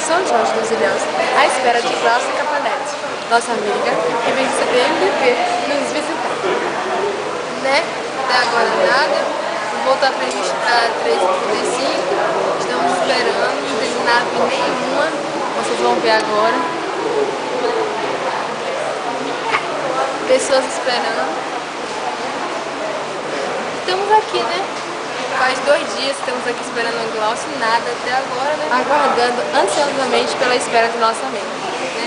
São Jorge dos Ilhéus, à espera de Glaucia Capanete, nossa amiga, que vem nos visitar. Né? Até agora nada. Vou voltar pra gente para 3h35. Estamos esperando, não tem nave nenhuma. Vocês vão ver agora. Pessoas esperando. Estamos aqui, né? Faz 2 dias que estamos aqui esperando a Glaucia, nada até agora, né? Aguardando ansiosamente pela espera de nossa amiga.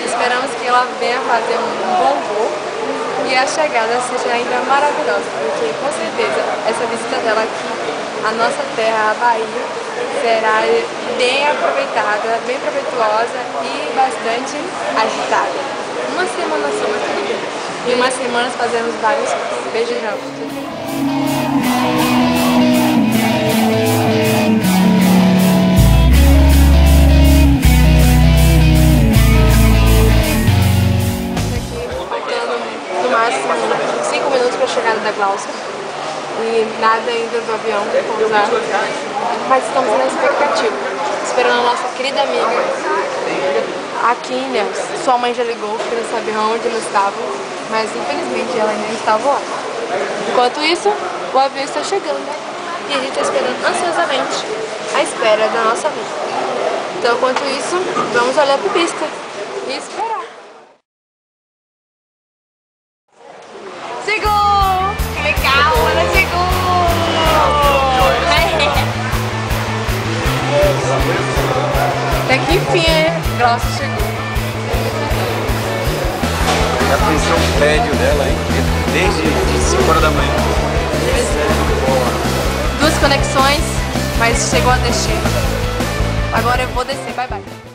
Esperamos que ela venha fazer um bom voo e a chegada seja ainda maravilhosa, porque com certeza essa visita dela aqui, à nossa terra, a Bahia, será bem aproveitada, bem proveituosa e bastante agitada. Uma semana só, mas tudo bem. E umas semanas fazemos vários cursos. Beijão. No máximo 5 minutos para a chegada da Glaucia e nada ainda do avião pousar, mas estamos na expectativa, esperando a nossa querida amiga aqui em Ilhéus. Sua mãe já ligou porque não sabia onde eles estavam, mas infelizmente ela ainda estava lá. Enquanto isso, o avião está chegando e a gente está esperando ansiosamente a espera da nossa amiga. Então, enquanto isso, vamos olhar para a pista e esperar. Chegou! Que legal, ela chegou! Até que enfim, Glaucia chegou. Já conheceu o prédio dela aí, desde 5 horas da manhã. 2 conexões, mas chegou a destino. Agora eu vou descer, bye bye.